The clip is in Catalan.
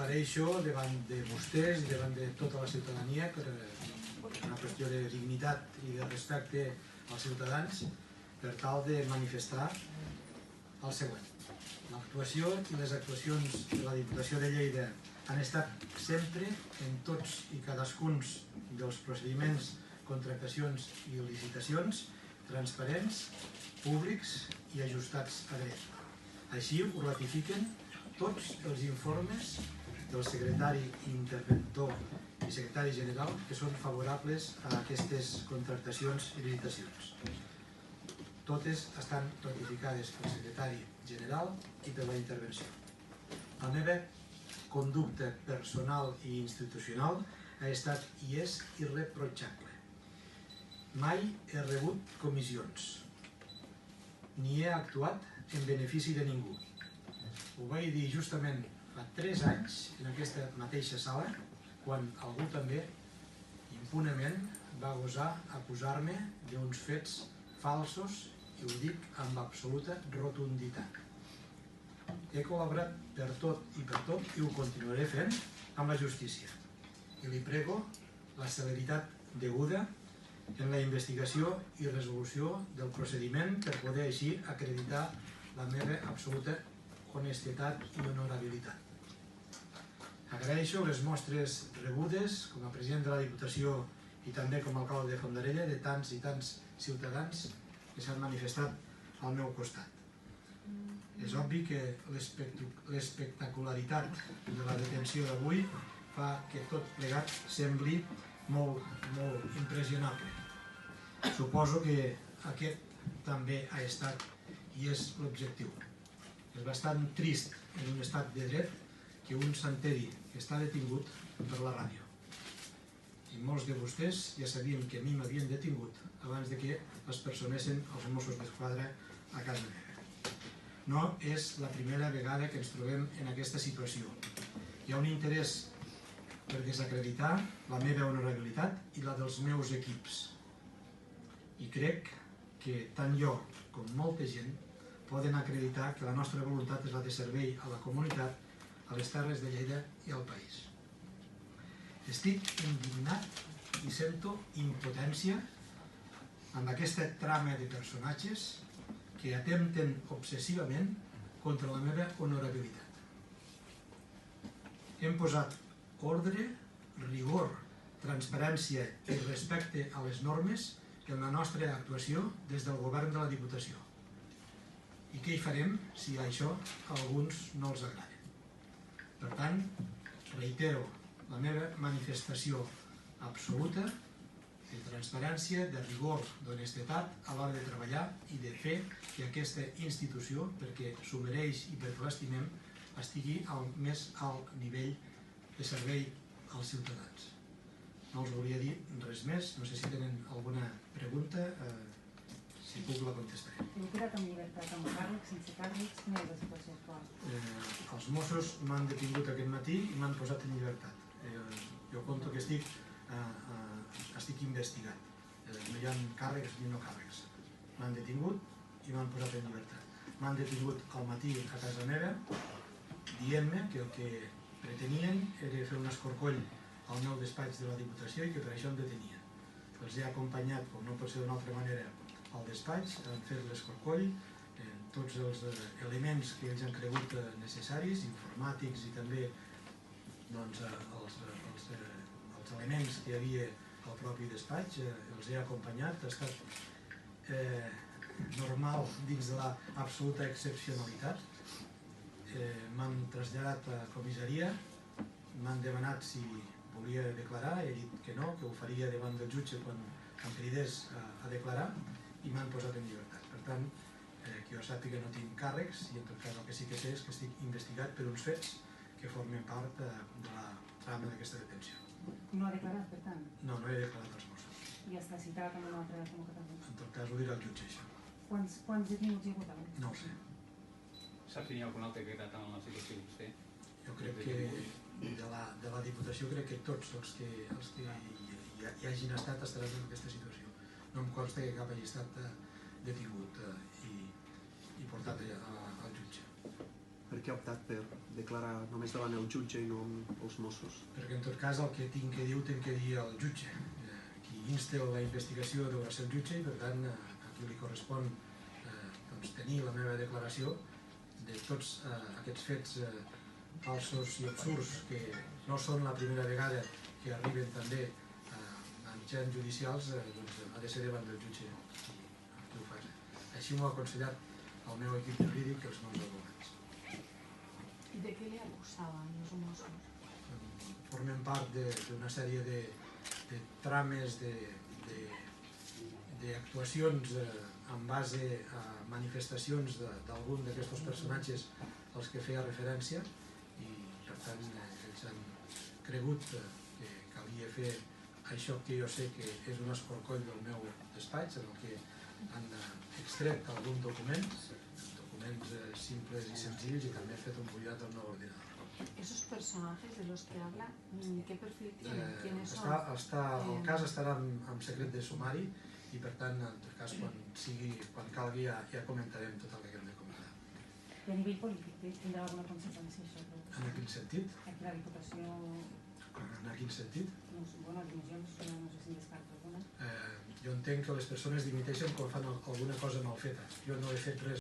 compareixo davant de vostès i davant de tota la ciutadania per una qüestió de dignitat i de respecte als ciutadans per tal de manifestar el següent. L'actuació i les actuacions de la Diputació de Lleida han estat sempre en tots i cadascun dels procediments, contractacions i licitacions transparents, públics i ajustats a dret. Així ho ratifiquen tots els informes del secretari interventor i secretari general que són favorables a aquestes contractacions i licitacions. Totes estan ratificades pel secretari general i per la intervenció. La meva conducta personal i institucional ha estat i és irreprotxable. Mai he rebut comissions, ni he actuat en benefici de ningú. Ho vaig dir justament fa 3 anys en aquesta mateixa sala, quan algú també impunement va gosar acusar-me d'uns fets falsos, i ho dic amb absoluta rotunditat. He col·laborat per tot i ho continuaré fent amb la justícia. I li prego la celeritat deguda en la investigació i resolució del procediment per poder així acreditar la meva absoluta honestedat i honorabilitat. Agraeixo les mostres rebudes com a president de la Diputació i també com a alcalde de Fondarella de tants i tants ciutadans que s'han manifestat al meu costat. És obvi que l'espectacularitat de la detenció d'avui fa que tot plegat sembli molt impressionable. Suposo que aquest també ha estat i és l'objectiu. És bastant trist en un estat de dret que un s'enteri que està detingut per la ràdio. I molts de vostès ja sabien que a mi m'havien detingut abans que es personessin els Mossos d'Esquadra a casa meva. No és la primera vegada que ens trobem en aquesta situació. Hi ha un interès per desacreditar la meva honorabilitat i la dels meus equips. I crec que tant jo com molta gent poden acreditar que la nostra voluntat és la de servei a la comunitat, a les Terres de Lleida i al país. Estic indignat i sento impotència amb aquesta trama de personatges que atempten obsessivament contra la meva honorabilitat. Hem posat ordre, rigor, transparència i respecte a les normes en la nostra actuació des del govern de la Diputació. I què hi farem si això a alguns no els agrada? Per tant, reitero la meva manifestació absoluta de transparència, de rigor, d'honestedat a l'hora de treballar i de fer que aquesta institució, perquè s'ho mereix i perquè l'estimem, estigui al més alt nivell de servei als ciutadans. No els volia dir res més, no sé si tenen alguna pregunta, si puc la contestaré. Heu quedat amb llibertat amb càrrecs, sense càrrecs? Quina és la situació actual? Els Mossos m'han detingut aquest matí i m'han posat en llibertat. Jo conto que estic investigat. No hi ha càrrecs ni no càrrecs. M'han detingut i m'han posat en llibertat. M'han detingut al matí a casa meva dient-me que el que pretenien era fer un escorcoll al meu despatx de la Diputació i que per això em detenien. Els he acompanyat, com no pot ser d'una altra manera, al despatx, han fet l'escorcoll, tots els elements que ells han cregut necessaris, informàtics i també els elements que hi havia al propi despatx, els he acompanyat, ha estat normal dins de l'absoluta excepcionalitat. M'han traslladat a comissaria, m'han demanat si volia declarar, he dit que no, que ho faria davant del jutge quan em cridés a declarar i m'han posat en llibertat. Per tant, que jo sàpiga no tinc càrrecs i en tot cas el que sí que sé és que estic investigat per uns fets que formen part de la trama d'aquesta detenció. No ha declarat, per tant? No, no he declarat als Mossos. I està citat en una altra convocatòria? En tot cas ho dirà el jutge, això. Quants detinguts hi ha hagut? No ho sé. Sap si hi ha algun altre que ha quedat en la situació de vostè? Jo crec que de la Diputació crec que tots els que hi hagin estat estaran en aquesta situació. No em consta que cap hagi estat detingut i portat al jutge. Per què ha optat per declarar només davant el jutge i no amb els Mossos? Perquè en tot cas el que tinc que dir el jutge. Qui insta la investigació deurà ser el jutge i per tant a qui li correspon doncs, tenir la meva declaració de tots aquests fets falsos i absurds que no són la primera vegada que arriben també a mitjans judicials, doncs ha de ser davant del jutge qui ho fa. Així m'ho ha aconsellat el meu equip jurídic i els meus advocats. ¿Y de qué le acusaban los Mossos? Formen part d'una sèrie de trames d'actuacions en base a manifestacions d'algun d'aquests personatges als que feia referència i per tant ells han cregut que calia fer això que jo sé que és un escorcoll del meu despatx en el que han extret algun documents simples y senzills y també he fet un bullat al meu ordinador. ¿Esos personajes de los que habla, qué perfil tienen? ¿Quiénes son? El cas estarà en secret de sumari i per tant, en tot cas, quan calgui ja comentarem tot el que hem de comentar. I a nivell polític tindrà alguna conseqüència això? En quin sentit? Aquí la Diputació... En quin sentit? Bueno, dimissions, no sé si en descarta alguna. Jo entenc que les persones dimiteixen quan fan alguna cosa mal feta. Jo no he fet res